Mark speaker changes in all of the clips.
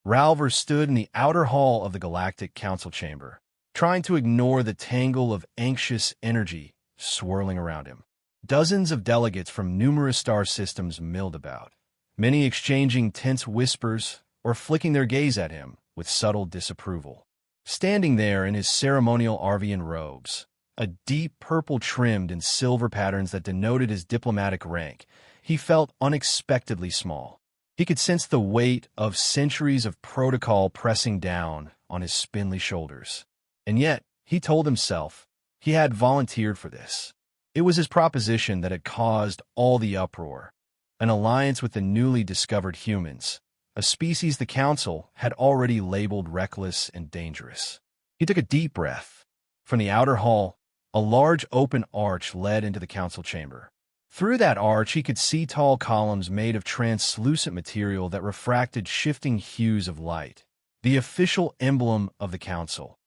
Speaker 1: Ralver stood in the outer hall of the Galactic Council chamber, trying to ignore the tangle of anxious energy swirling around him. Dozens of delegates from numerous star systems milled about, many exchanging tense whispers or flicking their gaze at him with subtle disapproval. Standing there in his ceremonial Arvian robes, a deep purple trimmed in silver patterns that denoted his diplomatic rank, he felt unexpectedly small. He could sense the weight of centuries of protocol pressing down on his spindly shoulders. And yet, he told himself, he had volunteered for this. It was his proposition that had caused all the uproar, an alliance with the newly discovered humans, a species the Council had already labeled reckless and dangerous. He took a deep breath. From the outer hall, a large open arch led into the Council chamber. Through that arch, he could see tall columns made of translucent material that refracted shifting hues of light. The official emblem of the Council,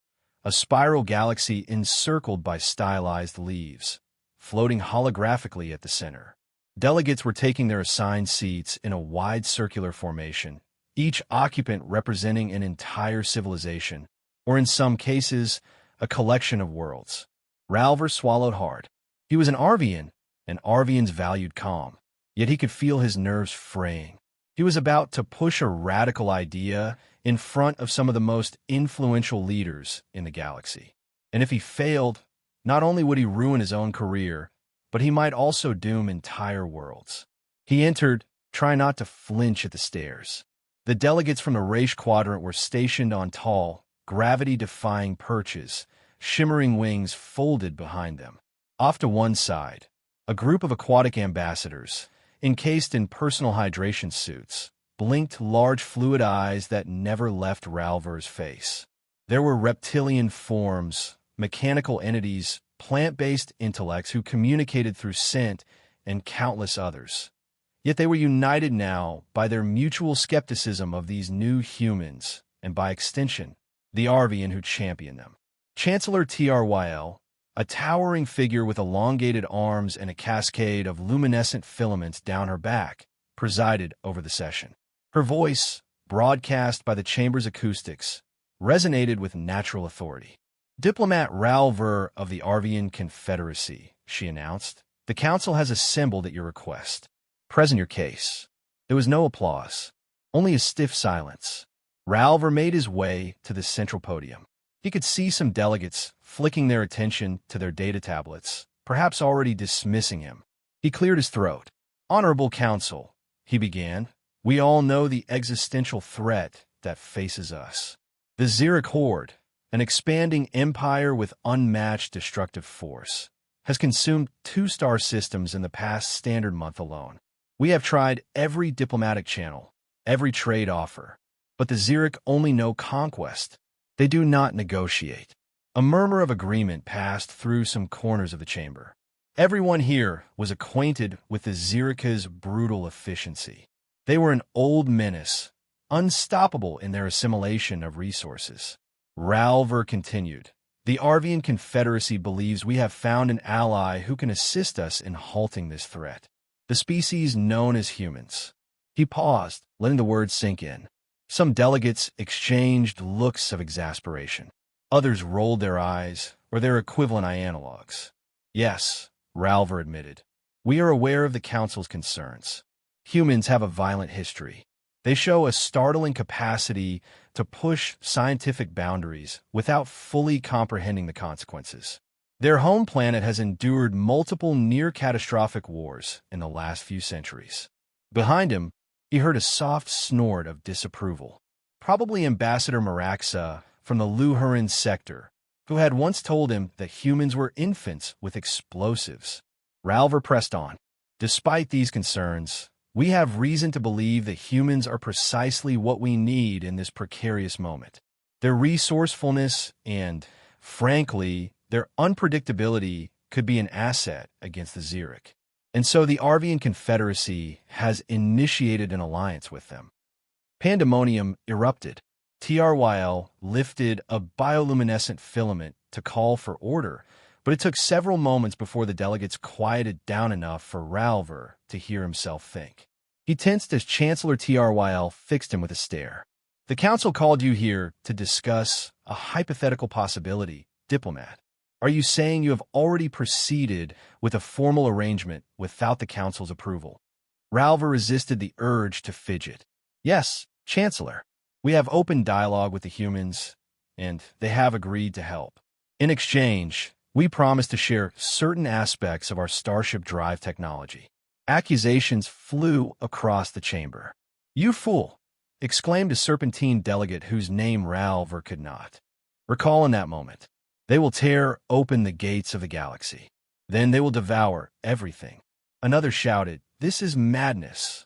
Speaker 1: a spiral galaxy encircled by stylized leaves, floating holographically at the center. Delegates were taking their assigned seats in a wide circular formation, each occupant representing an entire civilization, or in some cases, a collection of worlds. Ralver swallowed hard. He was an Arvian, and Arvians valued calm, yet he could feel his nerves fraying. He was about to push a radical idea in front of some of the most influential leaders in the galaxy. And if he failed, not only would he ruin his own career, but he might also doom entire worlds. He entered, trying not to flinch at the stairs. The delegates from the Raish Quadrant were stationed on tall, gravity-defying perches, shimmering wings folded behind them. Off to one side, a group of aquatic ambassadors, encased in personal hydration suits, blinked large fluid eyes that never left Ralver's face. There were reptilian forms, mechanical entities, plant-based intellects who communicated through scent, and countless others. Yet they were united now by their mutual skepticism of these new humans, and by extension, the Arvian who championed them. Chancellor Tryl, a towering figure with elongated arms and a cascade of luminescent filaments down her back, presided over the session. Her voice, broadcast by the chamber's acoustics, resonated with natural authority. Diplomat Ralver of the Arvian Confederacy, she announced, the Council has assembled at your request. Present your case. There was no applause, only a stiff silence. Ralver made his way to the central podium. He could see some delegates flicking their attention to their data tablets, perhaps already dismissing him. He cleared his throat. Honorable Council, he began, we all know the existential threat that faces us. The Xeric Horde, an expanding empire with unmatched destructive force, has consumed 2 star systems in the past standard month alone. We have tried every diplomatic channel, every trade offer, but the Xeric only know conquest. They do not negotiate. A murmur of agreement passed through some corners of the chamber. Everyone here was acquainted with the Xerica's brutal efficiency. They were an old menace, unstoppable in their assimilation of resources. Ralver continued, the Arvian Confederacy believes we have found an ally who can assist us in halting this threat. The species known as humans. He paused, letting the words sink in. Some delegates exchanged looks of exasperation. Others rolled their eyes, or their equivalent analogs. Yes, Ralver admitted. We are aware of the Council's concerns. Humans have a violent history. They show a startling capacity to push scientific boundaries without fully comprehending the consequences. Their home planet has endured multiple near-catastrophic wars in the last few centuries. Behind him, he heard a soft snort of disapproval. Probably Ambassador Maraxa from the Luhuran sector, who had once told him that humans were infants with explosives. Ralver pressed on. Despite these concerns, we have reason to believe that humans are precisely what we need in this precarious moment. Their resourcefulness and, frankly, their unpredictability could be an asset against the Xeric. And so the Arvian Confederacy has initiated an alliance with them. Pandemonium erupted. Tryl lifted a bioluminescent filament to call for order, but it took several moments before the delegates quieted down enough for Ralver to hear himself think. He tensed as Chancellor Tryl fixed him with a stare. The council called you here to discuss a hypothetical possibility, diplomat. Are you saying you have already proceeded with a formal arrangement without the council's approval? Ralver resisted the urge to fidget. Yes, Chancellor. We have open dialogue with the humans, and they have agreed to help. In exchange, we promise to share certain aspects of our Starship Drive technology. Accusations flew across the chamber. "You fool!" exclaimed a serpentine delegate whose name Ralver could not recall in that moment. "They will tear open the gates of the galaxy. Then they will devour everything." Another shouted, "This is madness."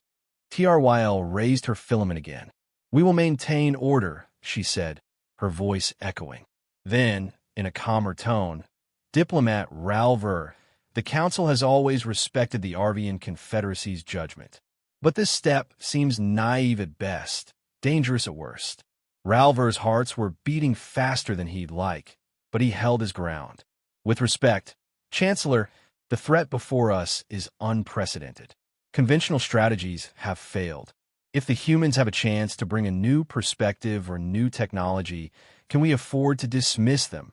Speaker 1: Tryl raised her filament again. "We will maintain order," she said, her voice echoing. Then, in a calmer tone, "Diplomat Ralver, the Council has always respected the Arvian Confederacy's judgment. But this step seems naive at best, dangerous at worst." Ralver's hearts were beating faster than he'd like, but he held his ground. "With respect, Chancellor, the threat before us is unprecedented. Conventional strategies have failed. If the humans have a chance to bring a new perspective or new technology, can we afford to dismiss them?"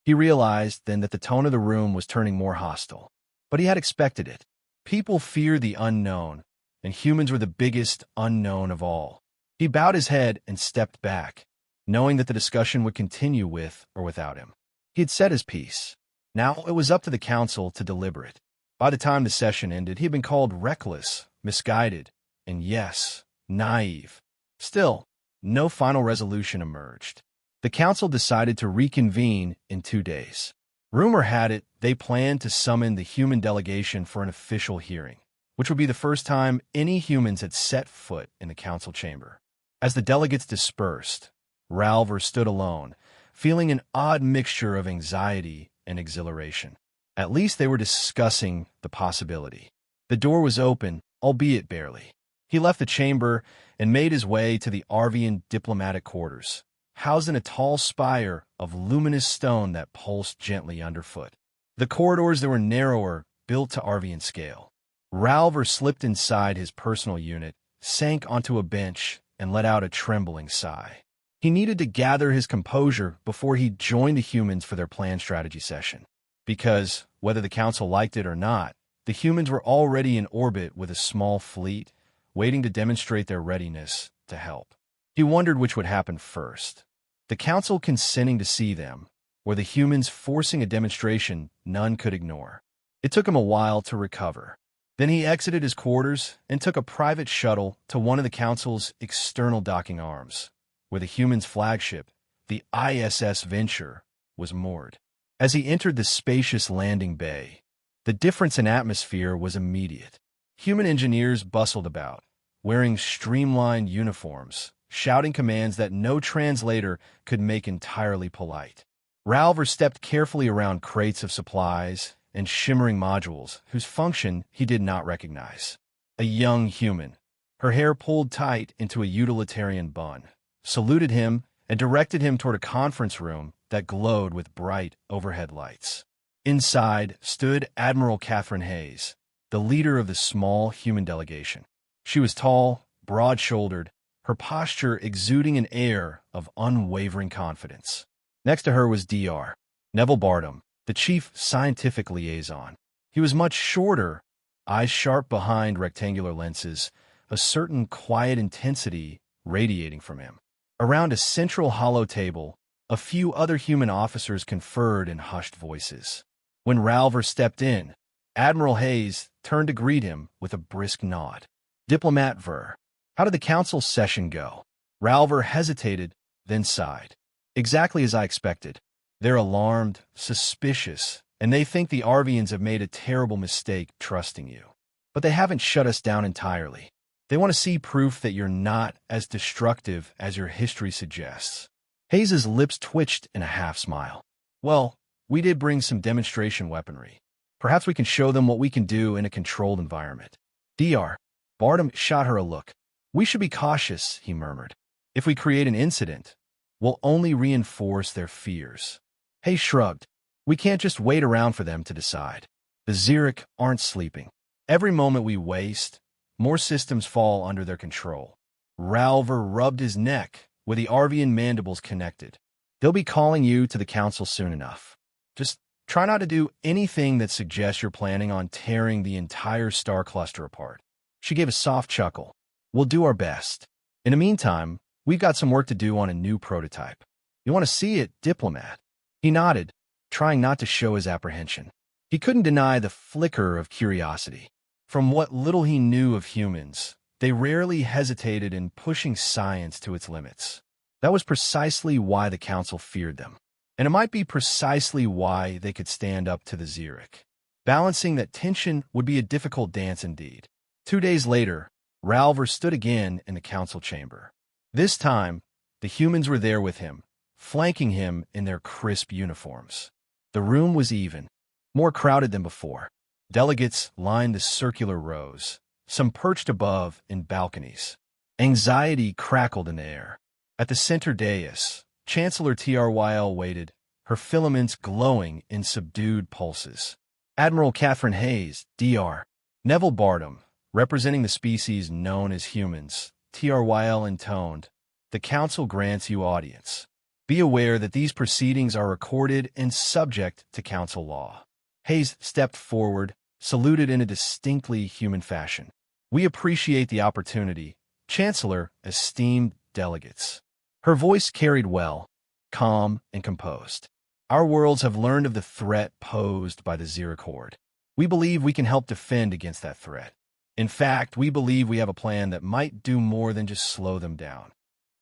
Speaker 1: He realized then that the tone of the room was turning more hostile. But he had expected it. People fear the unknown, and humans were the biggest unknown of all. He bowed his head and stepped back, knowing that the discussion would continue with or without him. He had said his piece. Now it was up to the council to deliberate. By the time the session ended, he had been called reckless, misguided, and yes, naive. Still, no final resolution emerged. The council decided to reconvene in 2 days. Rumor had it they planned to summon the human delegation for an official hearing, which would be the first time any humans had set foot in the council chamber. As the delegates dispersed, Ralver stood alone, feeling an odd mixture of anxiety and exhilaration. At least they were discussing the possibility. The door was open, albeit barely. He left the chamber and made his way to the Arvian diplomatic quarters, housed in a tall spire of luminous stone that pulsed gently underfoot. The corridors that were narrower, built to Arvian scale. Ralver slipped inside his personal unit, sank onto a bench, and let out a trembling sigh. He needed to gather his composure before he joined the humans for their planned strategy session. Because, whether the council liked it or not, the humans were already in orbit with a small fleet, waiting to demonstrate their readiness to help. He wondered which would happen first. The council consenting to see them, or the humans forcing a demonstration none could ignore. It took him a while to recover. Then he exited his quarters and took a private shuttle to one of the council's external docking arms, where the humans' flagship, the ISS Venture, was moored. As he entered the spacious landing bay, the difference in atmosphere was immediate. Human engineers bustled about, wearing streamlined uniforms, shouting commands that no translator could make entirely polite. Ralver stepped carefully around crates of supplies and shimmering modules whose function he did not recognize. A young human, her hair pulled tight into a utilitarian bun, saluted him and directed him toward a conference room that glowed with bright overhead lights. Inside stood Admiral Catherine Hayes, the leader of the small human delegation. She was tall, broad-shouldered, her posture exuding an air of unwavering confidence. Next to her was Dr. Neville Bartum, the chief scientific liaison. He was much shorter, eyes sharp behind rectangular lenses, a certain quiet intensity radiating from him. Around a central hollow table, a few other human officers conferred in hushed voices. When Ralver stepped in, Admiral Hayes turned to greet him with a brisk nod. "Diplomat Ver, how did the council session go?" Ralver hesitated, then sighed. "Exactly as I expected. They're alarmed, suspicious, and they think the Arvians have made a terrible mistake trusting you. But they haven't shut us down entirely. They want to see proof that you're not as destructive as your history suggests." Hayes's lips twitched in a half-smile. "Well, we did bring some demonstration weaponry. Perhaps we can show them what we can do in a controlled environment." Dr. Bartum shot her a look. "We should be cautious," he murmured. "If we create an incident, we'll only reinforce their fears." Hayes shrugged. "We can't just wait around for them to decide. The Xeric aren't sleeping. Every moment we waste, more systems fall under their control." Ralver rubbed his neck, with the Arvian mandibles connected. They'll be calling you to the council soon enough. Just try not to do anything that suggests you're planning on tearing the entire star cluster apart. She gave a soft chuckle. We'll do our best. In the meantime, we've got some work to do on a new prototype. You want to see it, diplomat? He nodded, trying not to show his apprehension. He couldn't deny the flicker of curiosity. From what little he knew of humans, they rarely hesitated in pushing science to its limits. That was precisely why the council feared them. And it might be precisely why they could stand up to the Xeric. Balancing that tension would be a difficult dance indeed. 2 days later, Ralver stood again in the council chamber. This time, the humans were there with him, flanking him in their crisp uniforms. The room was even, more crowded than before. Delegates lined the circular rows, some perched above in balconies. Anxiety crackled in the air. At the center dais, Chancellor TRYL waited, her filaments glowing in subdued pulses. Admiral Catherine Hayes, DR. Neville Bartum, representing the species known as humans, TRYL intoned, "The Council grants you audience. Be aware that these proceedings are recorded and subject to Council law." Hayes stepped forward, saluted in a distinctly human fashion. "We appreciate the opportunity, Chancellor, esteemed delegates." Her voice carried well, calm and composed. "Our worlds have learned of the threat posed by the Xeric Horde. We believe we can help defend against that threat. In fact, we believe we have a plan that might do more than just slow them down."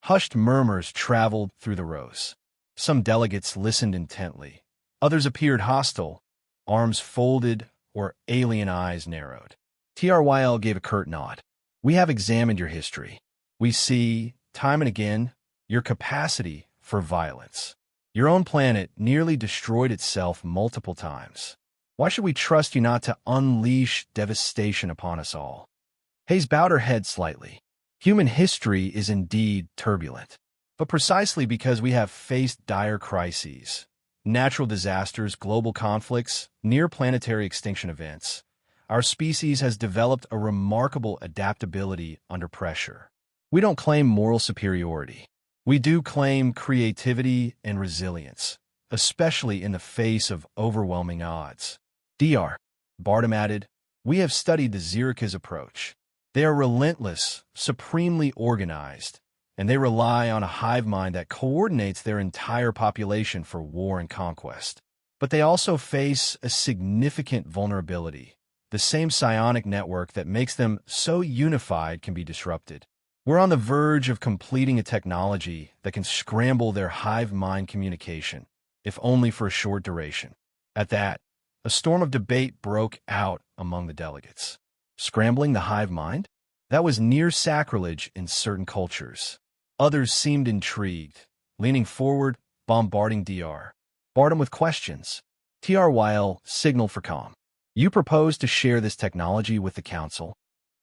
Speaker 1: Hushed murmurs traveled through the rows. Some delegates listened intently. Others appeared hostile, arms folded or alien eyes narrowed. TRYL gave a curt nod. "We have examined your history. We see, time and again, your capacity for violence. Your own planet nearly destroyed itself multiple times. Why should we trust you not to unleash devastation upon us all?" Hayes bowed her head slightly. "Human history is indeed turbulent, but precisely because we have faced dire crises, natural disasters, global conflicts, near-planetary extinction events, our species has developed a remarkable adaptability under pressure. We don't claim moral superiority. We do claim creativity and resilience, especially in the face of overwhelming odds." DR. Bartum added, "We have studied the Xeric's approach. They are relentless, supremely organized, and they rely on a hive mind that coordinates their entire population for war and conquest. But they also face a significant vulnerability. The same psionic network that makes them so unified can be disrupted. We're on the verge of completing a technology that can scramble their hive mind communication, if only for a short duration." At that, a storm of debate broke out among the delegates. Scrambling the hive mind? That was near sacrilege in certain cultures. Others seemed intrigued, leaning forward, bombarding DR. Bartum with questions. TRYL signaled for calm. "You propose to share this technology with the Council?"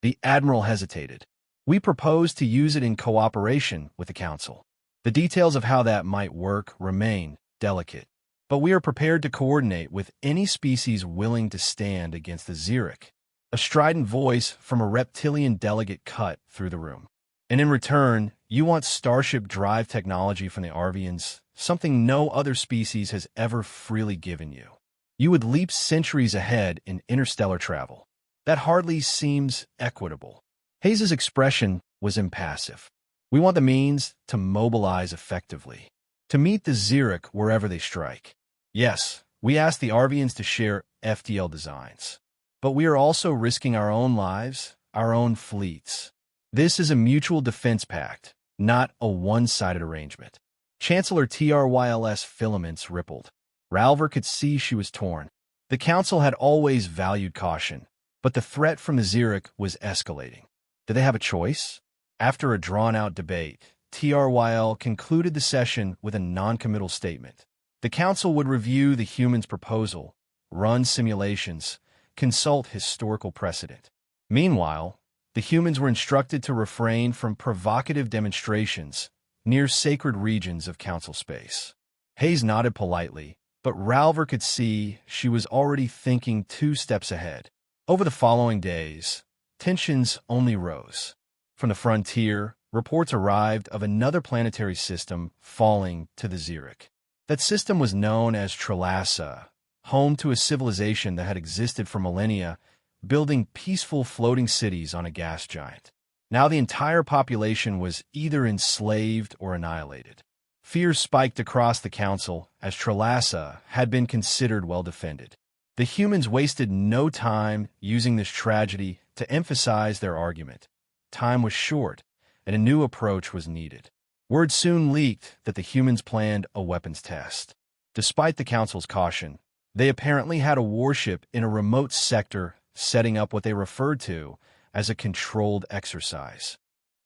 Speaker 1: The Admiral hesitated. "We propose to use it in cooperation with the Council. The details of how that might work remain delicate, but we are prepared to coordinate with any species willing to stand against the Xeric." A strident voice from a reptilian delegate cut through the room. "And in return, you want starship drive technology from the Arvians, something no other species has ever freely given you. You would leap centuries ahead in interstellar travel. That hardly seems equitable." Hayes's expression was impassive. "We want the means to mobilize effectively, to meet the Xeric wherever they strike. Yes, we ask the Arvians to share FTL designs, but we are also risking our own lives, our own fleets. This is a mutual defense pact, not a one-sided arrangement." Chancellor TRYL's filaments rippled. Ralver could see she was torn. The Council had always valued caution, but the threat from the Xeric was escalating. Did they have a choice? After a drawn-out debate, TRYL concluded the session with a non-committal statement. The Council would review the humans' proposal, run simulations, consult historical precedent. Meanwhile, the humans were instructed to refrain from provocative demonstrations near sacred regions of Council space. Hayes nodded politely, but Ralver could see she was already thinking 2 steps ahead. Over the following days, tensions only rose. From the frontier, reports arrived of another planetary system falling to the Xeric. That system was known as Trelassa, home to a civilization that had existed for millennia, building peaceful floating cities on a gas giant. Now the entire population was either enslaved or annihilated. Fears spiked across the council as Trelassa had been considered well defended. The humans wasted no time using this tragedy to emphasize their argument. Time was short, and a new approach was needed. Word soon leaked that the humans planned a weapons test. Despite the council's caution, they apparently had a warship in a remote sector setting up what they referred to as a controlled exercise.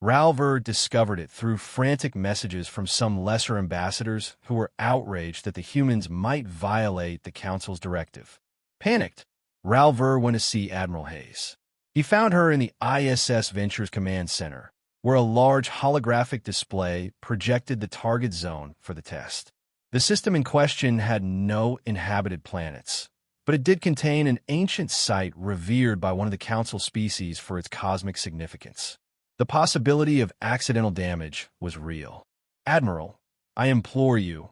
Speaker 1: Ralver discovered it through frantic messages from some lesser ambassadors who were outraged that the humans might violate the council's directive. Panicked, Ralver went to see Admiral Hayes. He found her in the ISS Ventures Command Center, where a large holographic display projected the target zone for the test. The system in question had no inhabited planets, but it did contain an ancient site revered by one of the council species for its cosmic significance. The possibility of accidental damage was real. "Admiral, I implore you,"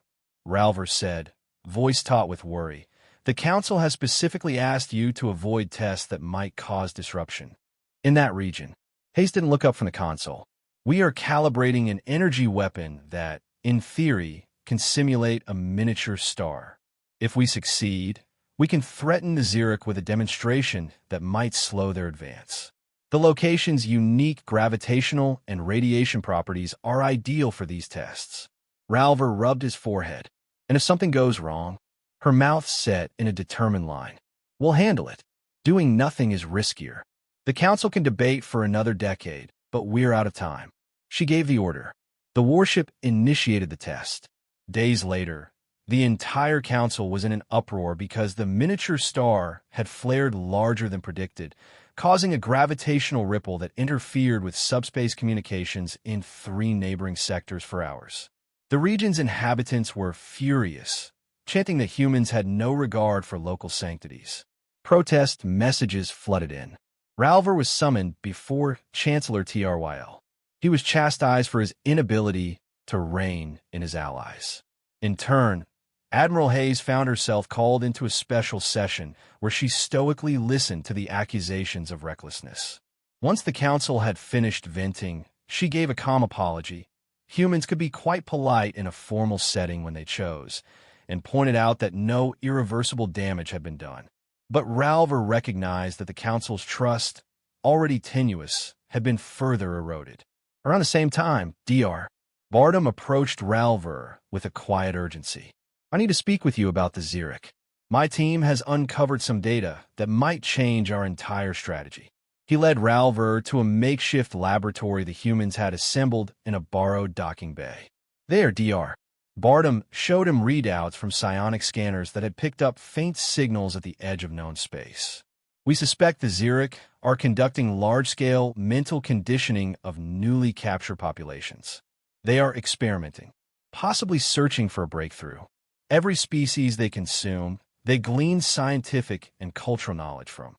Speaker 1: Ralver said, voice taut with worry. "The council has specifically asked you to avoid tests that might cause disruption in that region." Hayes didn't look up from the console. "We are calibrating an energy weapon that, in theory, can simulate a miniature star. If we succeed, we can threaten the Xeric with a demonstration that might slow their advance. The location's unique gravitational and radiation properties are ideal for these tests." Ralver rubbed his forehead. "And if something goes wrong?" Her mouth set in a determined line. "We'll handle it. Doing nothing is riskier. The council can debate for another decade, but we're out of time." She gave the order. The warship initiated the test. Days later, the entire council was in an uproar because the miniature star had flared larger than predicted, causing a gravitational ripple that interfered with subspace communications in 3 neighboring sectors for hours. The region's inhabitants were furious, chanting that humans had no regard for local sanctities. Protest messages flooded in. Ralver was summoned before Chancellor Tryl. He was chastised for his inability to rein in his allies. In turn, Admiral Hayes found herself called into a special session where she stoically listened to the accusations of recklessness. Once the council had finished venting, she gave a calm apology. Humans could be quite polite in a formal setting when they chose, and pointed out that no irreversible damage had been done. But Ralver recognized that the council's trust, already tenuous, had been further eroded. Around the same time, Dr. Bardem approached Ralver with a quiet urgency. "I need to speak with you about the Xeric. My team has uncovered some data that might change our entire strategy." He led Ralver to a makeshift laboratory the humans had assembled in a borrowed docking bay. "There, Dr. Bardem showed him readouts from psionic scanners that had picked up faint signals at the edge of known space. "We suspect the Xeric are conducting large-scale mental conditioning of newly captured populations. They are experimenting, possibly searching for a breakthrough. Every species they consume, they glean scientific and cultural knowledge from."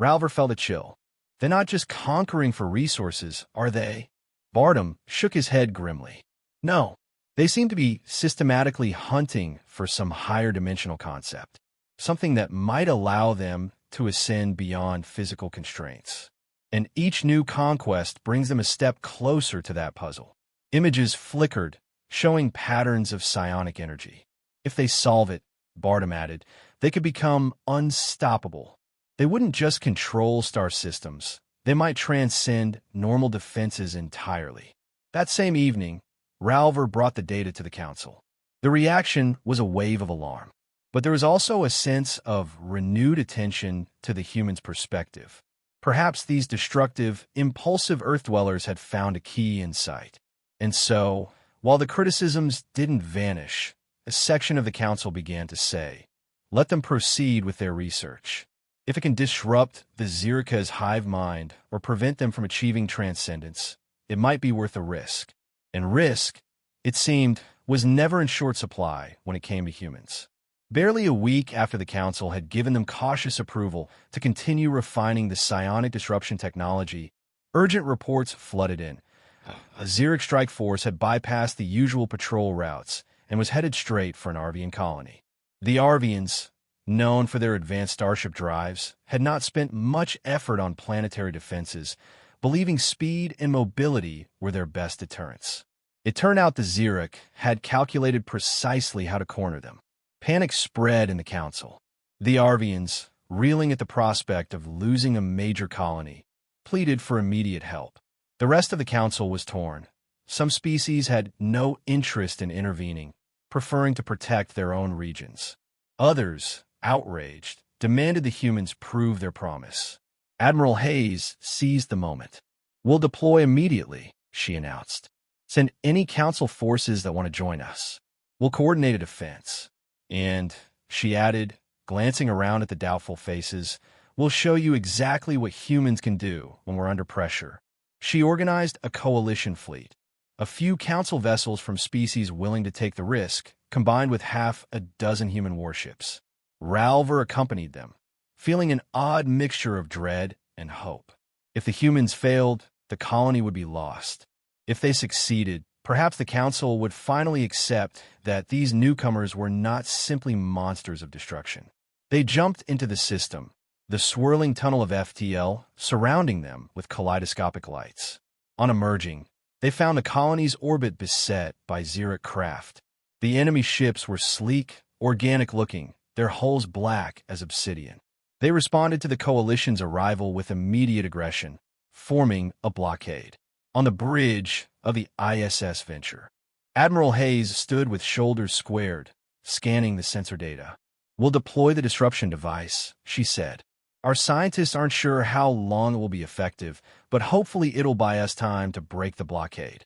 Speaker 1: Ralver felt a chill. "They're not just conquering for resources, are they?" Bardem shook his head grimly. "No. They seem to be systematically hunting for some higher dimensional concept, something that might allow them to ascend beyond physical constraints. And each new conquest brings them a step closer to that puzzle." Images flickered, showing patterns of psionic energy. "If they solve it," Bardem added, "they could become unstoppable. They wouldn't just control star systems, they might transcend normal defenses entirely." That same evening, Ralver brought the data to the council. The reaction was a wave of alarm, but there was also a sense of renewed attention to the human's perspective. Perhaps these destructive, impulsive Earth-dwellers had found a key insight. And so, while the criticisms didn't vanish, a section of the council began to say, "Let them proceed with their research. If it can disrupt the Xerica's hive mind or prevent them from achieving transcendence, it might be worth a risk." And risk, it seemed, was never in short supply when it came to humans. Barely a week after the council had given them cautious approval to continue refining the psionic disruption technology, urgent reports flooded in. A Xeric strike force had bypassed the usual patrol routes and was headed straight for an Arvian colony. The Arvians, known for their advanced starship drives, had not spent much effort on planetary defenses, believing speed and mobility were their best deterrents. It turned out the Xeric had calculated precisely how to corner them. Panic spread in the council. The Arvians, reeling at the prospect of losing a major colony, pleaded for immediate help. The rest of the council was torn. Some species had no interest in intervening, preferring to protect their own regions. Others, outraged, demanded the humans prove their promise. Admiral Hayes seized the moment. "We'll deploy immediately," she announced. "Send any council forces that want to join us. We'll coordinate a defense. And," she added, glancing around at the doubtful faces, "we'll show you exactly what humans can do when we're under pressure." She organized a coalition fleet, a few council vessels from species willing to take the risk, combined with half a dozen human warships. Ralver accompanied them, feeling an odd mixture of dread and hope. If the humans failed, the colony would be lost. If they succeeded, perhaps the council would finally accept that these newcomers were not simply monsters of destruction. They jumped into the system, the swirling tunnel of FTL surrounding them with kaleidoscopic lights. On emerging, they found the colony's orbit beset by Xeric craft. The enemy ships were sleek, organic-looking, their hulls black as obsidian. They responded to the coalition's arrival with immediate aggression, forming a blockade. On the bridge of the ISS Venture, Admiral Hayes stood with shoulders squared, scanning the sensor data. "We'll deploy the disruption device," she said. "Our scientists aren't sure how long it will be effective, but hopefully it'll buy us time to break the blockade."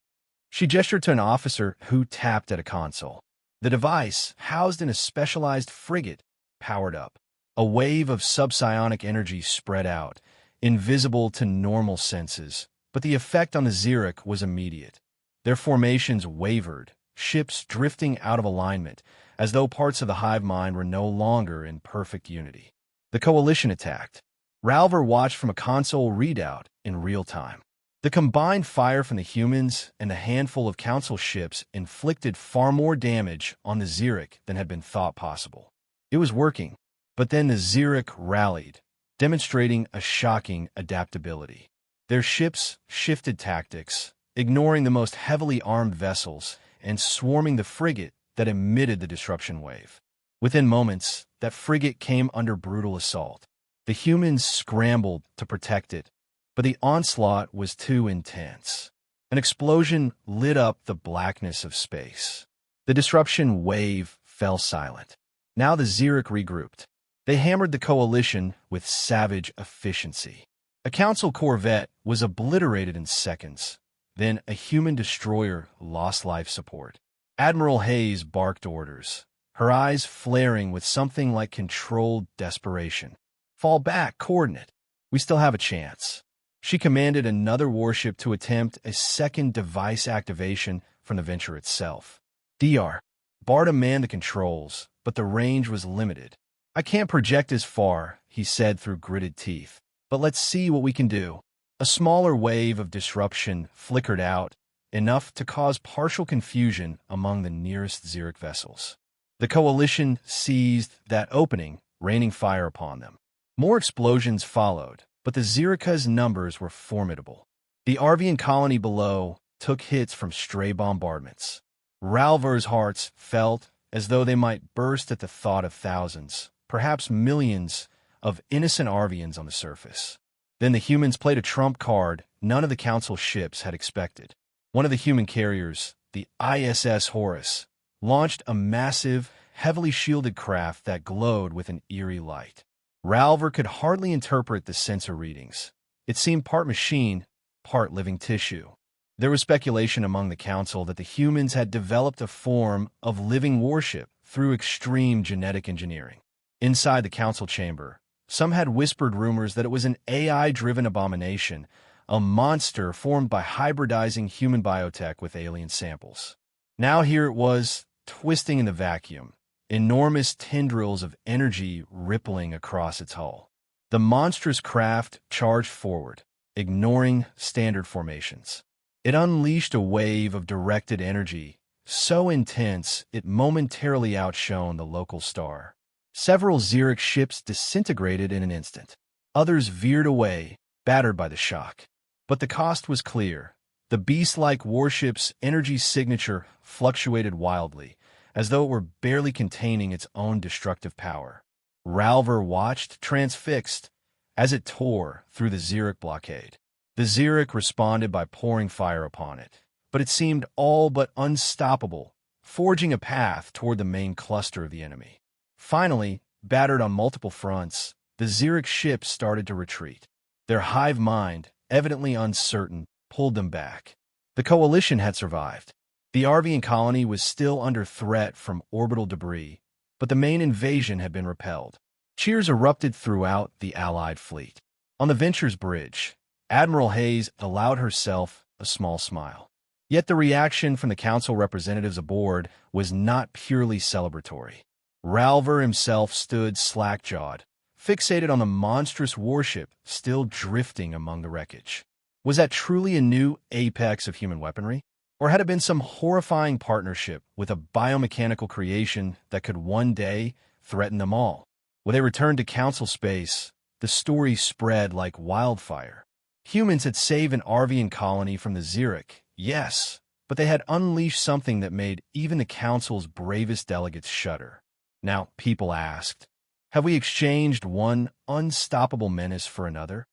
Speaker 1: She gestured to an officer who tapped at a console. The device, housed in a specialized frigate, powered up. A wave of subpsionic energy spread out, invisible to normal senses, but the effect on the Xeric was immediate. Their formations wavered, ships drifting out of alignment, as though parts of the hive mind were no longer in perfect unity. The coalition attacked. Ralver watched from a console readout in real time. The combined fire from the humans and a handful of council ships inflicted far more damage on the Xeric than had been thought possible. It was working, but then the Xeric rallied, demonstrating a shocking adaptability. Their ships shifted tactics, ignoring the most heavily armed vessels and swarming the frigate that emitted the disruption wave. Within moments, that frigate came under brutal assault. The humans scrambled to protect it, but the onslaught was too intense. An explosion lit up the blackness of space. The disruption wave fell silent. Now the Xeric regrouped. They hammered the coalition with savage efficiency. A council corvette was obliterated in seconds. Then a human destroyer lost life support. Admiral Hayes barked orders, her eyes flaring with something like controlled desperation. "Fall back, coordinate. We still have a chance." She commanded another warship to attempt a second device activation from the Venture itself. "DR." Barta manned the controls, but the range was limited. "I can't project as far," he said through gritted teeth, "but let's see what we can do." A smaller wave of disruption flickered out, enough to cause partial confusion among the nearest Xeric vessels. The coalition seized that opening, raining fire upon them. More explosions followed, but the Xerica's numbers were formidable. The Arvian colony below took hits from stray bombardments. Ralver's hearts felt as though they might burst at the thought of thousands, perhaps millions, of innocent Arvians on the surface. Then the humans played a trump card none of the council ships had expected. One of the human carriers, the ISS Horus, launched a massive, heavily shielded craft that glowed with an eerie light. Ralver could hardly interpret the sensor readings. It seemed part machine, part living tissue. There was speculation among the council that the humans had developed a form of living warship through extreme genetic engineering. Inside the council chamber, some had whispered rumors that it was an AI-driven abomination, a monster formed by hybridizing human biotech with alien samples. Now here it was, twisting in the vacuum, enormous tendrils of energy rippling across its hull. The monstrous craft charged forward, ignoring standard formations. It unleashed a wave of directed energy, so intense it momentarily outshone the local star. Several Xeric ships disintegrated in an instant. Others veered away, battered by the shock. But the cost was clear. The beast-like warship's energy signature fluctuated wildly, as though it were barely containing its own destructive power. Ralver watched, transfixed, as it tore through the Xeric blockade. The Xeric responded by pouring fire upon it, but it seemed all but unstoppable, forging a path toward the main cluster of the enemy. Finally, battered on multiple fronts, the Xeric ships started to retreat. Their hive mind, evidently uncertain, pulled them back. The coalition had survived. The Arvian colony was still under threat from orbital debris, but the main invasion had been repelled. Cheers erupted throughout the Allied fleet. On the Venture's bridge, Admiral Hayes allowed herself a small smile. Yet the reaction from the council representatives aboard was not purely celebratory. Ralver himself stood slack-jawed, fixated on the monstrous warship still drifting among the wreckage. Was that truly a new apex of human weaponry? Or had it been some horrifying partnership with a biomechanical creation that could one day threaten them all? When they returned to council space, the story spread like wildfire. Humans had saved an Arvian colony from the Xeric, yes, but they had unleashed something that made even the council's bravest delegates shudder. Now, people asked, have we exchanged one unstoppable menace for another?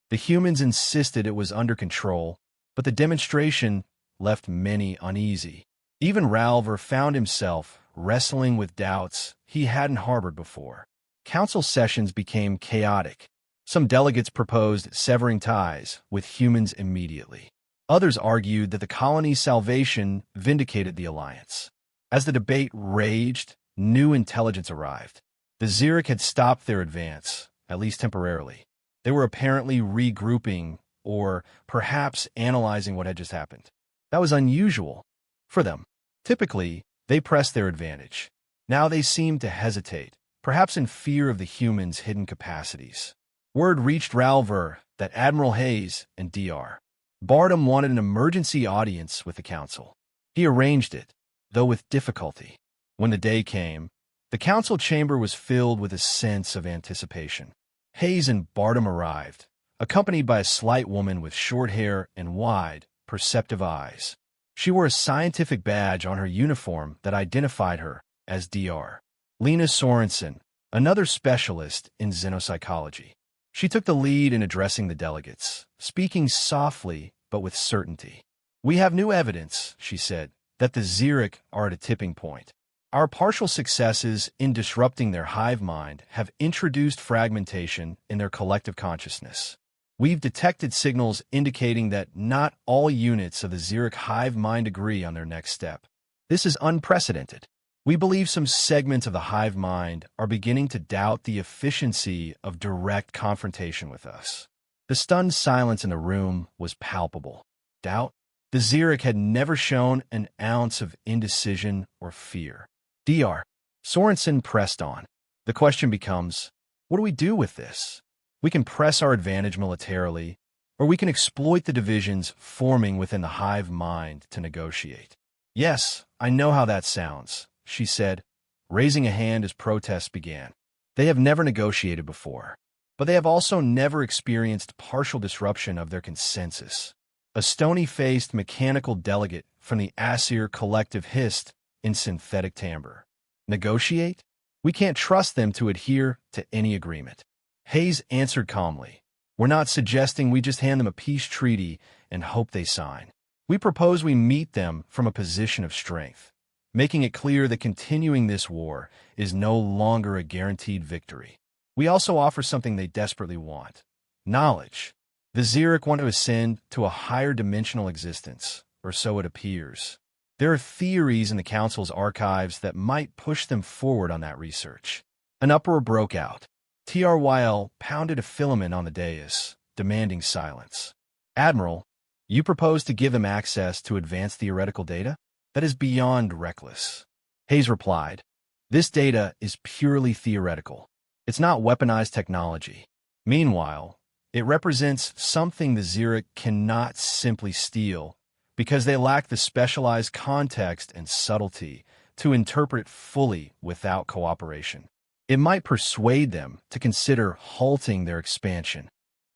Speaker 1: The humans insisted it was under control, but the demonstration left many uneasy. Even Ralver found himself wrestling with doubts he hadn't harbored before. Council sessions became chaotic. Some delegates proposed severing ties with humans immediately. Others argued that the colony's salvation vindicated the alliance. As the debate raged, new intelligence arrived. The Xeric had stopped their advance, at least temporarily. They were apparently regrouping or perhaps analyzing what had just happened. That was unusual for them. Typically, they pressed their advantage. Now they seemed to hesitate, perhaps in fear of the humans' hidden capacities. Word reached Ralver that Admiral Hayes and Dr. Bardem wanted an emergency audience with the council. He arranged it, though with difficulty. When the day came, the council chamber was filled with a sense of anticipation. Hayes and Bardem arrived, accompanied by a slight woman with short hair and wide, perceptive eyes. She wore a scientific badge on her uniform that identified her as Dr. Lena Sorensen, another specialist in xenopsychology. She took the lead in addressing the delegates, speaking softly but with certainty. We have new evidence, she said, that the Xeric are at a tipping point. Our partial successes in disrupting their hive mind have introduced fragmentation in their collective consciousness. We've detected signals indicating that not all units of the Xeric hive mind agree on their next step. This is unprecedented. We believe some segments of the hive mind are beginning to doubt the efficiency of direct confrontation with us. The stunned silence in the room was palpable. Doubt? The Xeric had never shown an ounce of indecision or fear. Dr. Sorensen pressed on. The question becomes, what do we do with this? We can press our advantage militarily, or we can exploit the divisions forming within the hive mind to negotiate. Yes, I know how that sounds, she said, raising a hand as protests began. They have never negotiated before, but they have also never experienced partial disruption of their consensus. A stony-faced mechanical delegate from the Asir collective hissed in synthetic timbre. Negotiate? We can't trust them to adhere to any agreement. Hayes answered calmly. We're not suggesting we just hand them a peace treaty and hope they sign. We propose we meet them from a position of strength, making it clear that continuing this war is no longer a guaranteed victory. We also offer something they desperately want: knowledge. The Xeric want to ascend to a higher dimensional existence, or so it appears. There are theories in the Council's archives that might push them forward on that research. An uproar broke out. TRYL pounded a filament on the dais, demanding silence. Admiral, you propose to give them access to advanced theoretical data? That is beyond reckless. Hayes replied, this data is purely theoretical. It's not weaponized technology. Meanwhile, it represents something the Xeric cannot simply steal because they lack the specialized context and subtlety to interpret fully without cooperation. It might persuade them to consider halting their expansion.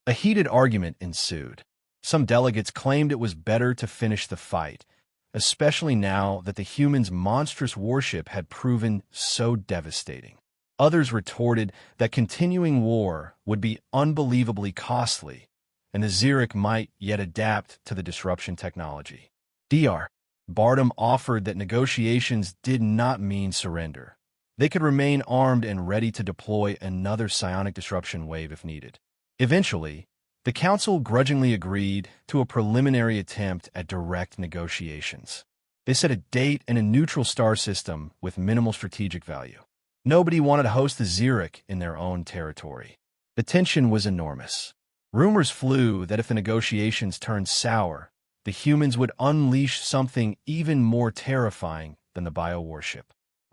Speaker 1: A heated argument ensued. Some delegates claimed it was better to finish the fight, especially now that the humans' monstrous warship had proven so devastating. Others retorted that continuing war would be unbelievably costly, and the Xeric might yet adapt to the disruption technology. Dr. Bartum offered that negotiations did not mean surrender. They could remain armed and ready to deploy another psionic disruption wave if needed. Eventually, the Council grudgingly agreed to a preliminary attempt at direct negotiations. They set a date and a neutral star system with minimal strategic value. Nobody wanted to host the Xeric in their own territory. The tension was enormous. Rumors flew that if the negotiations turned sour, the humans would unleash something even more terrifying than the biowarship.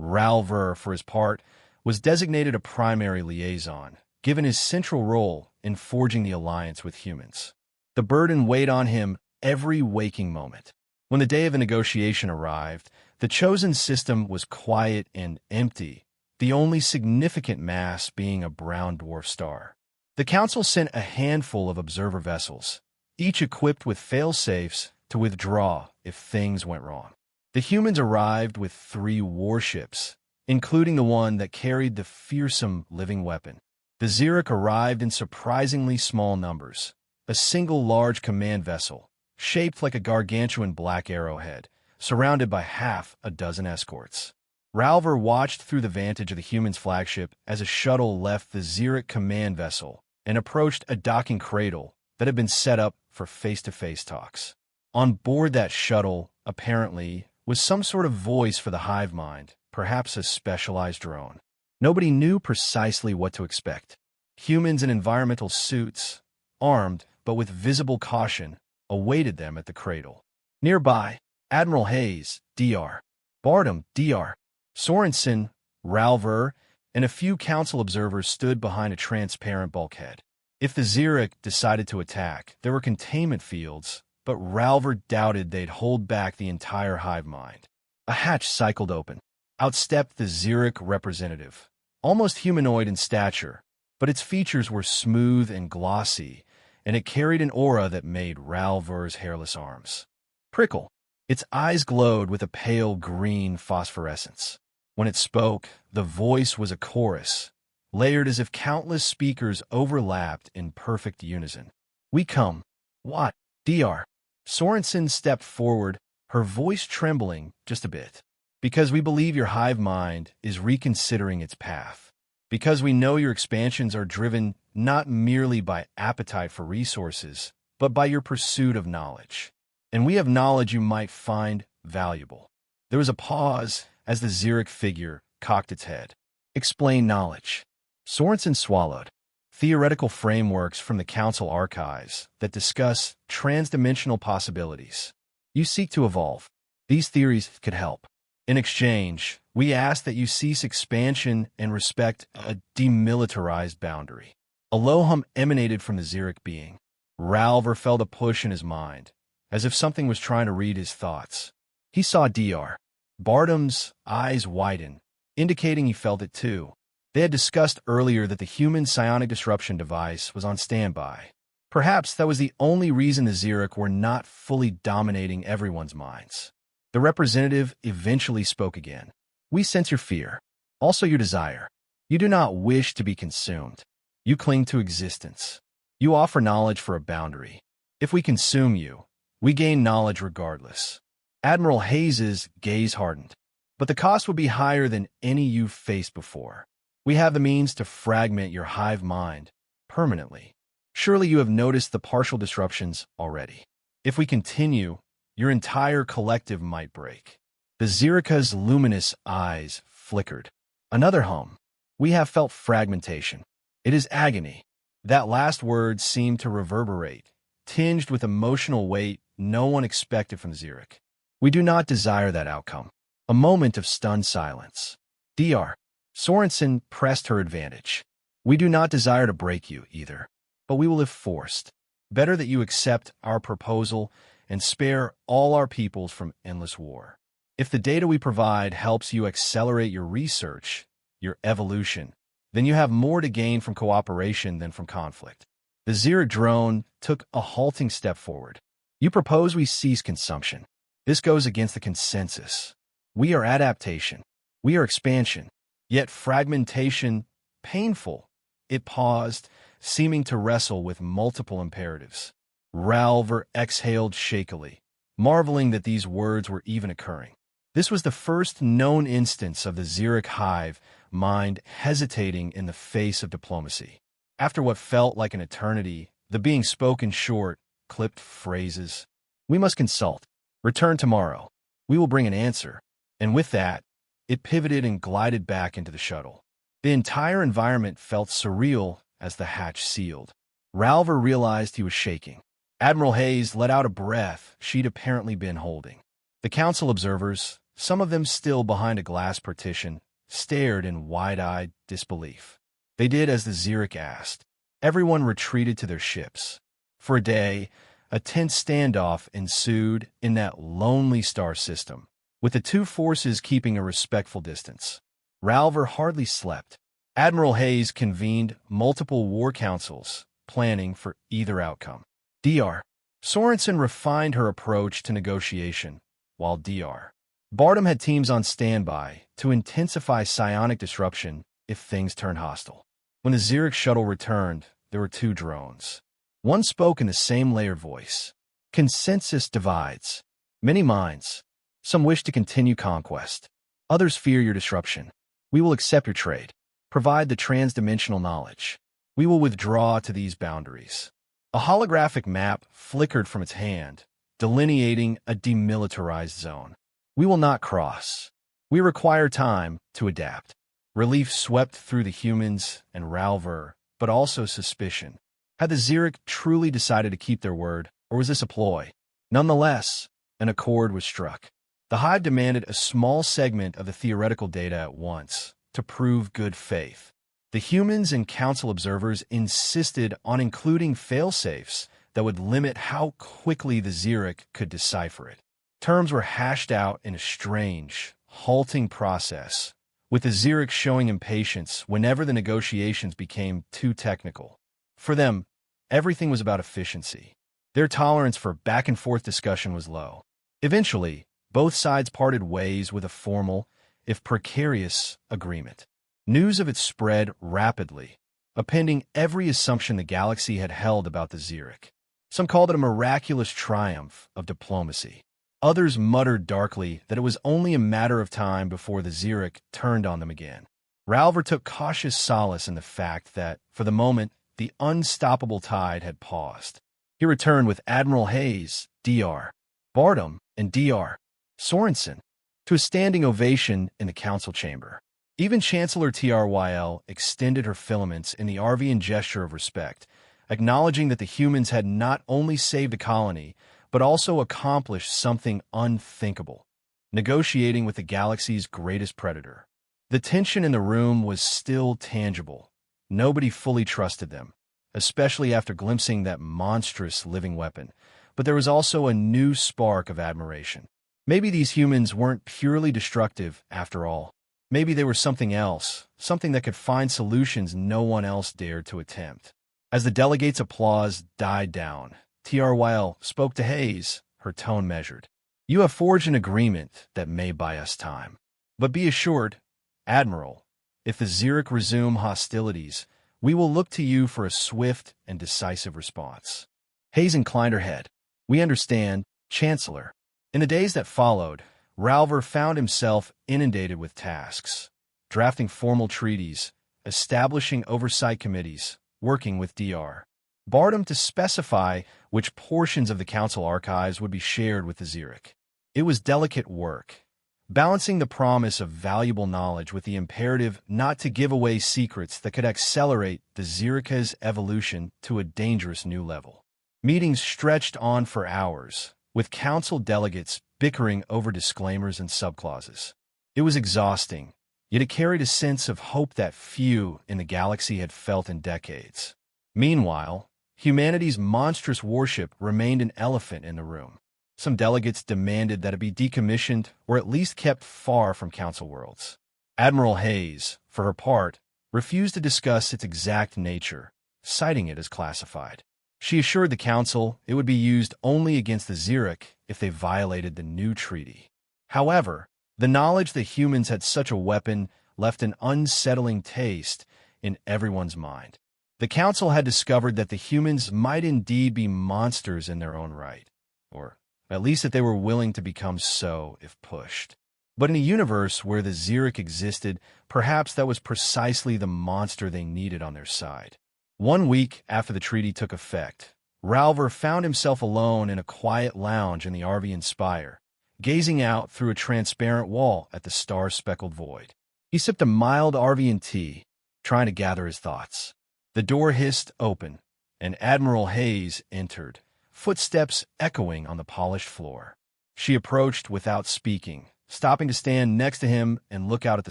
Speaker 1: Ralver, for his part, was designated a primary liaison, given his central role in forging the alliance with humans. The burden weighed on him every waking moment. When the day of the negotiation arrived, the chosen system was quiet and empty, the only significant mass being a brown dwarf star. The Council sent a handful of observer vessels, each equipped with fail-safes to withdraw if things went wrong. The humans arrived with 3 warships, including the one that carried the fearsome living weapon. The Xeric arrived in surprisingly small numbers, a single large command vessel, shaped like a gargantuan black arrowhead, surrounded by half a dozen escorts. Ralver watched through the vantage of the humans' flagship as a shuttle left the Xeric command vessel and approached a docking cradle that had been set up for face-to-face talks. On board that shuttle, apparently, was some sort of voice for the hive mind, perhaps a specialized drone. Nobody knew precisely what to expect. Humans in environmental suits, armed but with visible caution, awaited them at the cradle. Nearby, Admiral Hayes, Dr. Bartum, Dr. Sorensen, Ralver, and a few Council observers stood behind a transparent bulkhead. If the Xeric decided to attack, there were containment fields, but Ralver doubted they'd hold back the entire hive mind. A hatch cycled open. Out stepped the Xeric representative, almost humanoid in stature, but its features were smooth and glossy, and it carried an aura that made Ralver's hairless arms prickle. Its eyes glowed with a pale green phosphorescence. When it spoke, the voice was a chorus, layered as if countless speakers overlapped in perfect unison. "We come. What?" Dr. Sorensen stepped forward, her voice trembling just a bit. "Because we believe your hive mind is reconsidering its path. Because we know your expansions are driven not merely by appetite for resources, but by your pursuit of knowledge. And we have knowledge you might find valuable." There was a pause as the Xeric figure cocked its head. "Explain knowledge." Sorensen swallowed. "Theoretical frameworks from the Council archives that discuss transdimensional possibilities. You seek to evolve. These theories could help. In exchange, we ask that you cease expansion and respect a demilitarized boundary." A low hum emanated from the Xeric being. Ralver felt a push in his mind, as if something was trying to read his thoughts. He saw Dr. Bartum's eyes widen, indicating he felt it too. They had discussed earlier that the human psionic disruption device was on standby. Perhaps that was the only reason the Xeric were not fully dominating everyone's minds. The representative eventually spoke again. "We sense your fear, also your desire. You do not wish to be consumed. You cling to existence. You offer knowledge for a boundary. If we consume you, we gain knowledge regardless." Admiral Hayes's gaze hardened. "But the cost would be higher than any you've faced before. We have the means to fragment your hive mind permanently. Surely you have noticed the partial disruptions already. If we continue, your entire collective might break." The Xerica's luminous eyes flickered. "Another home. We have felt fragmentation. It is agony." That last word seemed to reverberate, tinged with emotional weight no one expected from Xeric. "We do not desire that outcome." A moment of stunned silence. Dr. Sorensen pressed her advantage. "We do not desire to break you, either. But we will if forced. Better that you accept our proposal and spare all our peoples from endless war. If the data we provide helps you accelerate your research, your evolution, then you have more to gain from cooperation than from conflict. The Xeric drone took a halting step forward. You propose we cease consumption. This goes against the consensus. We are adaptation. We are expansion. Yet fragmentation, painful. It paused, seeming to wrestle with multiple imperatives. Ralver exhaled shakily, marveling that these words were even occurring. This was the first known instance of the Xeric hive mind hesitating in the face of diplomacy. After what felt like an eternity, the being spoke in short, clipped phrases. We must consult. Return tomorrow. We will bring an answer. And with that, it pivoted and glided back into the shuttle. The entire environment felt surreal as the hatch sealed. Ralver realized he was shaking. Admiral Hayes let out a breath she'd apparently been holding. The council observers, some of them still behind a glass partition, stared in wide-eyed disbelief. They did as the Xeric asked. Everyone retreated to their ships. For a day, a tense standoff ensued in that lonely star system, with the two forces keeping a respectful distance. Ralver hardly slept. Admiral Hayes convened multiple war councils, planning for either outcome. Dr. Sorensen refined her approach to negotiation, while Dr. Bartum had teams on standby to intensify psionic disruption if things turned hostile. When the Xeric shuttle returned, there were two drones. One spoke in the same layered voice. Consensus divides. Many minds. Some wish to continue conquest. Others fear your disruption. We will accept your trade. Provide the transdimensional knowledge. We will withdraw to these boundaries. A holographic map flickered from its hand, delineating a demilitarized zone. We will not cross. We require time to adapt. Relief swept through the humans and Ralver, but also suspicion. Had the Xeric truly decided to keep their word, or was this a ploy? Nonetheless, an accord was struck. The Hive demanded a small segment of the theoretical data at once to prove good faith. The humans and council observers insisted on including failsafes that would limit how quickly the Xeric could decipher it. Terms were hashed out in a strange, halting process, with the Xeric showing impatience whenever the negotiations became too technical. For them, everything was about efficiency. Their tolerance for back-and-forth discussion was low. Eventually, both sides parted ways with a formal, if precarious, agreement. News of it spread rapidly, appending every assumption the galaxy had held about the Xeric. Some called it a miraculous triumph of diplomacy. Others muttered darkly that it was only a matter of time before the Xeric turned on them again. Ralver took cautious solace in the fact that, for the moment, the unstoppable tide had paused. He returned with Admiral Hayes, Dr. Bartum, and Dr. Sorensen to a standing ovation in the council chamber. Even Chancellor Tryl extended her filaments in the Arvian gesture of respect, acknowledging that the humans had not only saved a colony, but also accomplished something unthinkable, negotiating with the galaxy's greatest predator. The tension in the room was still tangible. Nobody fully trusted them, especially after glimpsing that monstrous living weapon, but there was also a new spark of admiration. Maybe these humans weren't purely destructive after all. Maybe they were something else, something that could find solutions no one else dared to attempt. As the delegates' applause died down, Tryl spoke to Hayes, her tone measured. You have forged an agreement that may buy us time. But be assured, Admiral, if the Xeric resume hostilities, we will look to you for a swift and decisive response. Hayes inclined her head. We understand, Chancellor. In the days that followed, Ralver found himself inundated with tasks, drafting formal treaties, establishing oversight committees, working with Dr. Bartum to specify which portions of the council archives would be shared with the Xeric. It was delicate work, balancing the promise of valuable knowledge with the imperative not to give away secrets that could accelerate the Xerica's evolution to a dangerous new level. Meetings stretched on for hours, with council delegates bickering over disclaimers and subclauses. It was exhausting, yet it carried a sense of hope that few in the galaxy had felt in decades. Meanwhile, humanity's monstrous warship remained an elephant in the room. Some delegates demanded that it be decommissioned or at least kept far from Council worlds. Admiral Hayes, for her part, refused to discuss its exact nature, citing it as classified. She assured the Council it would be used only against the Xeric if they violated the new treaty. However, the knowledge that humans had such a weapon left an unsettling taste in everyone's mind. The Council had discovered that the humans might indeed be monsters in their own right, or at least that they were willing to become so if pushed. But in a universe where the Xeric existed, perhaps that was precisely the monster they needed on their side. 1 week after the treaty took effect, Ralver found himself alone in a quiet lounge in the Arvian Spire, gazing out through a transparent wall at the star-speckled void. He sipped a mild Arvian tea, trying to gather his thoughts. The door hissed open, and Admiral Hayes entered, footsteps echoing on the polished floor. She approached without speaking, stopping to stand next to him and look out at the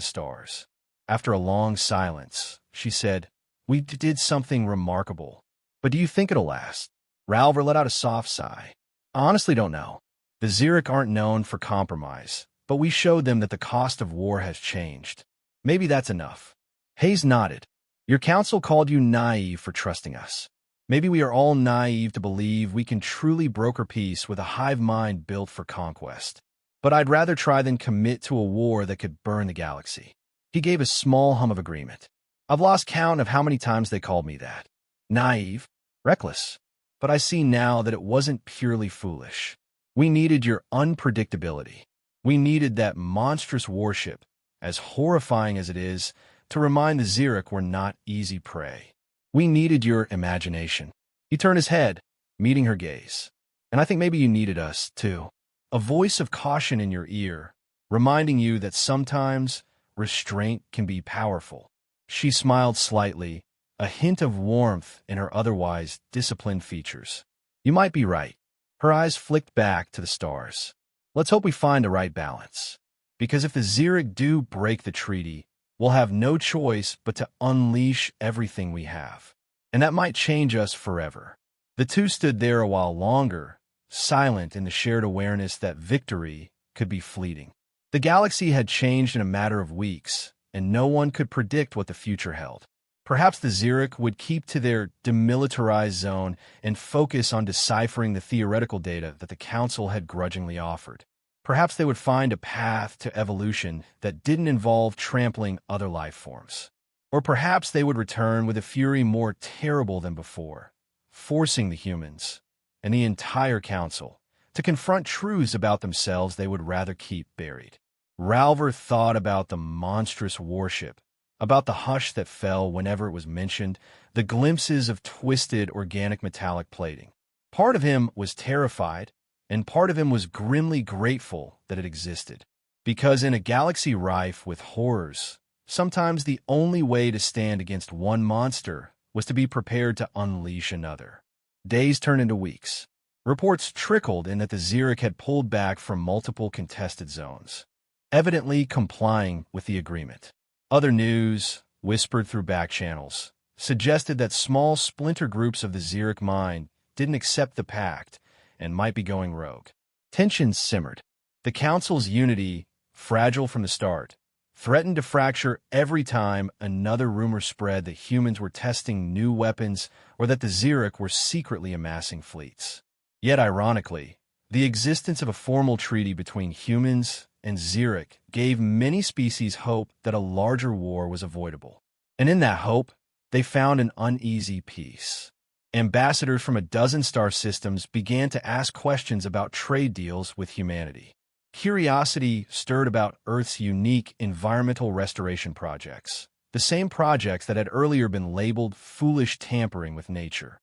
Speaker 1: stars. After a long silence, she said, "We did something remarkable. But do you think it'll last?" Ralver let out a soft sigh. "I honestly don't know. The Xeric aren't known for compromise, but we showed them that the cost of war has changed. Maybe that's enough." Hayes nodded. "Your council called you naive for trusting us. Maybe we are all naive to believe we can truly broker peace with a hive mind built for conquest. But I'd rather try than commit to a war that could burn the galaxy." He gave a small hum of agreement. "I've lost count of how many times they called me that. Naive, reckless. But I see now that it wasn't purely foolish. We needed your unpredictability. We needed that monstrous warship, as horrifying as it is, to remind the Xeric we're not easy prey. We needed your imagination." He turned his head, meeting her gaze. "And I think maybe you needed us, too. A voice of caution in your ear, reminding you that sometimes restraint can be powerful." She smiled slightly, a hint of warmth in her otherwise disciplined features. "You might be right." Her eyes flicked back to the stars. "Let's hope we find the right balance. Because if the Xeric do break the treaty, we'll have no choice but to unleash everything we have. And that might change us forever." The two stood there a while longer, silent in the shared awareness that victory could be fleeting. The galaxy had changed in a matter of weeks, and no one could predict what the future held. Perhaps the Xeric would keep to their demilitarized zone and focus on deciphering the theoretical data that the Council had grudgingly offered. Perhaps they would find a path to evolution that didn't involve trampling other life forms. Or perhaps they would return with a fury more terrible than before, forcing the humans, and the entire Council, to confront truths about themselves they would rather keep buried. Ralver thought about the monstrous warship, about the hush that fell whenever it was mentioned, the glimpses of twisted organic metallic plating. Part of him was terrified, and part of him was grimly grateful that it existed. Because in a galaxy rife with horrors, sometimes the only way to stand against one monster was to be prepared to unleash another. Days turned into weeks. Reports trickled in that the Xeric had pulled back from multiple contested zones, evidently complying with the agreement. Other news, whispered through back channels, suggested that small splinter groups of the Xeric mind didn't accept the pact and might be going rogue. Tensions simmered. The Council's unity, fragile from the start, threatened to fracture every time another rumor spread that humans were testing new weapons or that the Xeric were secretly amassing fleets. Yet, ironically, the existence of a formal treaty between humans and Xeric gave many species hope that a larger war was avoidable. And in that hope, they found an uneasy peace. Ambassadors from a dozen star systems began to ask questions about trade deals with humanity. Curiosity stirred about Earth's unique environmental restoration projects, the same projects that had earlier been labeled foolish tampering with nature.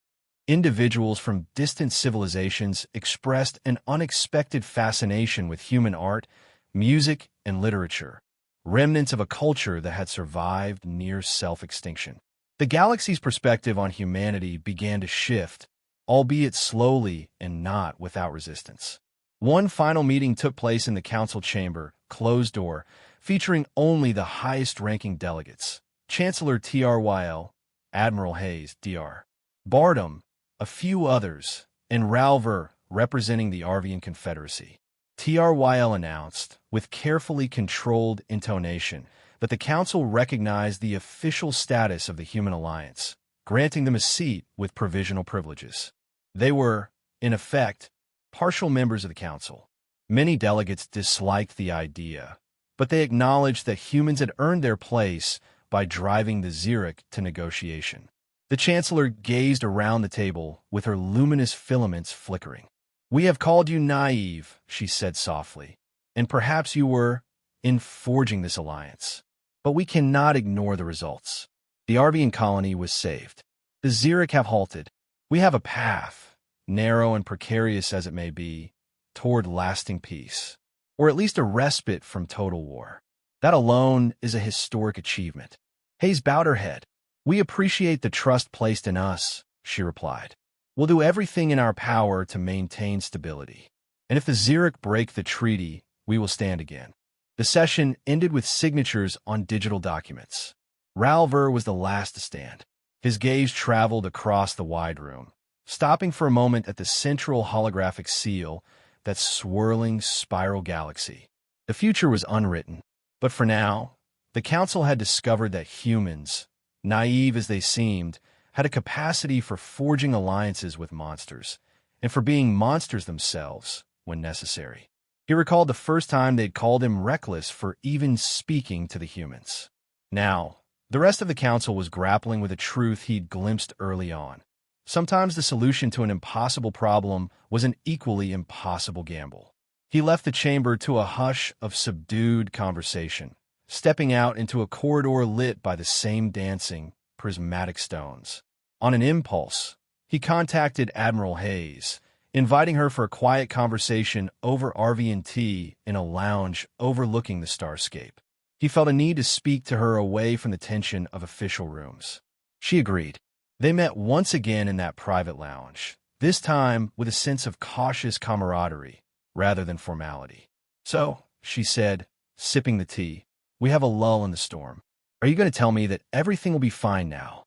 Speaker 1: Individuals from distant civilizations expressed an unexpected fascination with human art, music, and literature, remnants of a culture that had survived near self-extinction. The galaxy's perspective on humanity began to shift, albeit slowly and not without resistance. One final meeting took place in the Council chamber, closed door, featuring only the highest-ranking delegates: Chancellor TRYL, Admiral Hayes, DR, Bardem, a few others, and Ralver, representing the Arvian Confederacy. TRYL announced, with carefully controlled intonation, that the Council recognized the official status of the Human Alliance, granting them a seat with provisional privileges. They were, in effect, partial members of the Council. Many delegates disliked the idea, but they acknowledged that humans had earned their place by driving the Xeric to negotiation. The Chancellor gazed around the table with her luminous filaments flickering. "We have called you naive," she said softly, "and perhaps you were in forging this alliance. But we cannot ignore the results. The Arvian colony was saved. The Xeric have halted. We have a path, narrow and precarious as it may be, toward lasting peace, or at least a respite from total war. That alone is a historic achievement." Hayes bowed her head. "We appreciate the trust placed in us," she replied. "We'll do everything in our power to maintain stability. And if the Xeric break the treaty, we will stand again." The session ended with signatures on digital documents. Ralver was the last to stand. His gaze traveled across the wide room, stopping for a moment at the central holographic seal, that swirling spiral galaxy. The future was unwritten, but for now, the Council had discovered that humans, naive as they seemed, had a capacity for forging alliances with monsters, and for being monsters themselves when necessary. He recalled the first time they'd called him reckless for even speaking to the humans. Now, the rest of the Council was grappling with a truth he'd glimpsed early on. Sometimes the solution to an impossible problem was an equally impossible gamble. He left the chamber to a hush of subdued conversation, stepping out into a corridor lit by the same dancing, prismatic stones. On an impulse, he contacted Admiral Hayes, inviting her for a quiet conversation over Arvian tea in a lounge overlooking the starscape. He felt a need to speak to her away from the tension of official rooms. She agreed. They met once again in that private lounge, this time with a sense of cautious camaraderie rather than formality. "So," she said, sipping the tea, "we have a lull in the storm. Are you going to tell me that everything will be fine now?"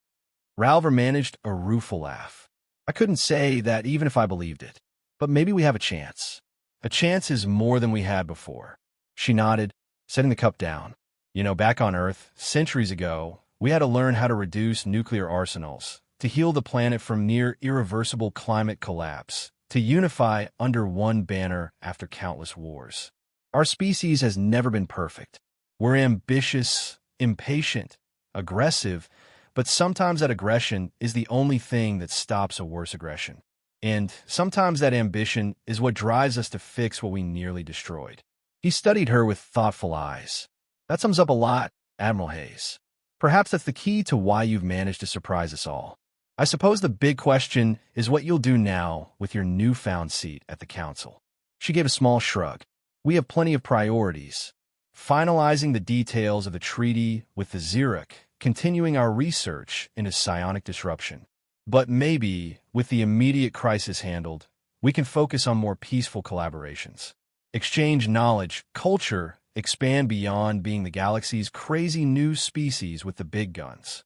Speaker 1: Ralver managed a rueful laugh. "I couldn't say that even if I believed it, but maybe we have a chance. A chance is more than we had before." She nodded, setting the cup down. Back on Earth, centuries ago, we had to learn how to reduce nuclear arsenals, to heal the planet from near irreversible climate collapse, to unify under one banner after countless wars. Our species has never been perfect. We're ambitious, impatient, aggressive, but sometimes that aggression is the only thing that stops a worse aggression. And sometimes that ambition is what drives us to fix what we nearly destroyed. He studied her with thoughtful eyes. "That sums up a lot, Admiral Hayes. Perhaps that's the key to why you've managed to surprise us all. I suppose the big question is what you'll do now with your newfound seat at the Council." She gave a small shrug. "We have plenty of priorities. Finalizing the details of the treaty with the Xeric, continuing our research into psionic disruption. But maybe, with the immediate crisis handled, we can focus on more peaceful collaborations. Exchange knowledge, culture, expand beyond being the galaxy's crazy new species with the big guns.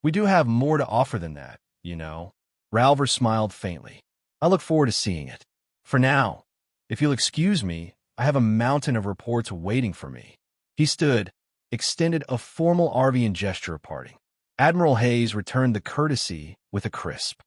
Speaker 1: We do have more to offer than that, you know." Ralver smiled faintly. "I look forward to seeing it. For now, if you'll excuse me, I have a mountain of reports waiting for me." He stood, extended a formal Arvian gesture of parting. Admiral Hayes returned the courtesy with a crisp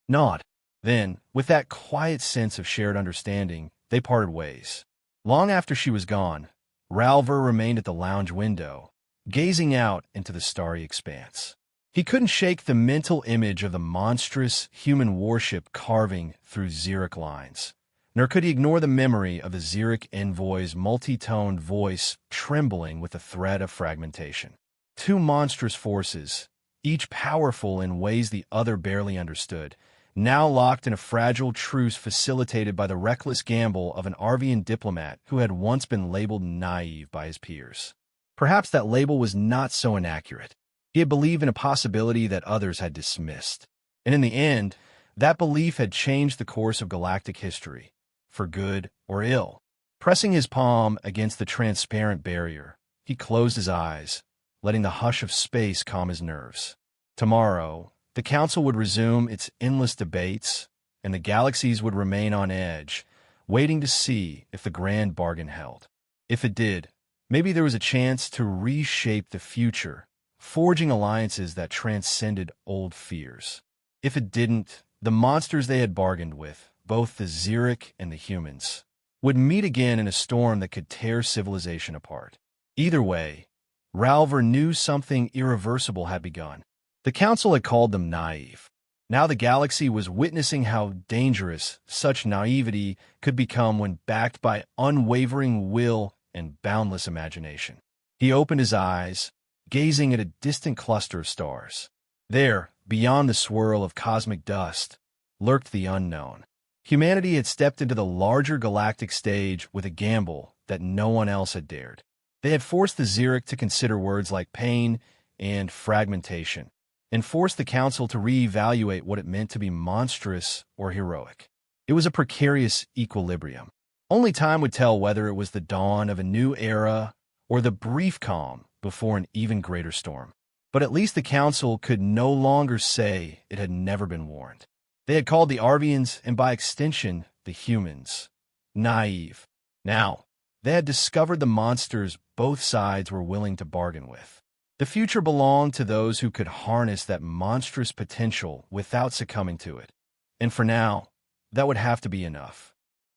Speaker 1: nod. Then, with that quiet sense of shared understanding, they parted ways. Long after she was gone, Ralver remained at the lounge window, gazing out into the starry expanse. He couldn't shake the mental image of the monstrous human warship carving through Xeric lines, nor could he ignore the memory of the Xeric envoy's multi-toned voice trembling with the threat of fragmentation. Two monstrous forces, each powerful in ways the other barely understood, now locked in a fragile truce facilitated by the reckless gamble of an Arvian diplomat who had once been labeled naive by his peers. Perhaps that label was not so inaccurate. He had believed in a possibility that others had dismissed. And in the end, that belief had changed the course of galactic history, for good or ill. Pressing his palm against the transparent barrier, he closed his eyes, letting the hush of space calm his nerves. Tomorrow, the Council would resume its endless debates, and the galaxies would remain on edge, waiting to see if the grand bargain held. If it did, maybe there was a chance to reshape the future, forging alliances that transcended old fears. If it didn't, the monsters they had bargained with, both the Xeric and the humans, would meet again in a storm that could tear civilization apart. Either way, Ralver knew something irreversible had begun. The Council had called them naive. Now the galaxy was witnessing how dangerous such naivety could become when backed by unwavering will and boundless imagination. He opened his eyes, gazing at a distant cluster of stars. There, beyond the swirl of cosmic dust, lurked the unknown. Humanity had stepped into the larger galactic stage with a gamble that no one else had dared. They had forced the Xeric to consider words like pain and fragmentation, and forced the Council to reevaluate what it meant to be monstrous or heroic. It was a precarious equilibrium. Only time would tell whether it was the dawn of a new era or the brief calm before an even greater storm. But at least the Council could no longer say it had never been warned. They had called the Arvians, and by extension, the humans, naive. Now, they had discovered the monsters both sides were willing to bargain with. The future belonged to those who could harness that monstrous potential without succumbing to it. And for now, that would have to be enough.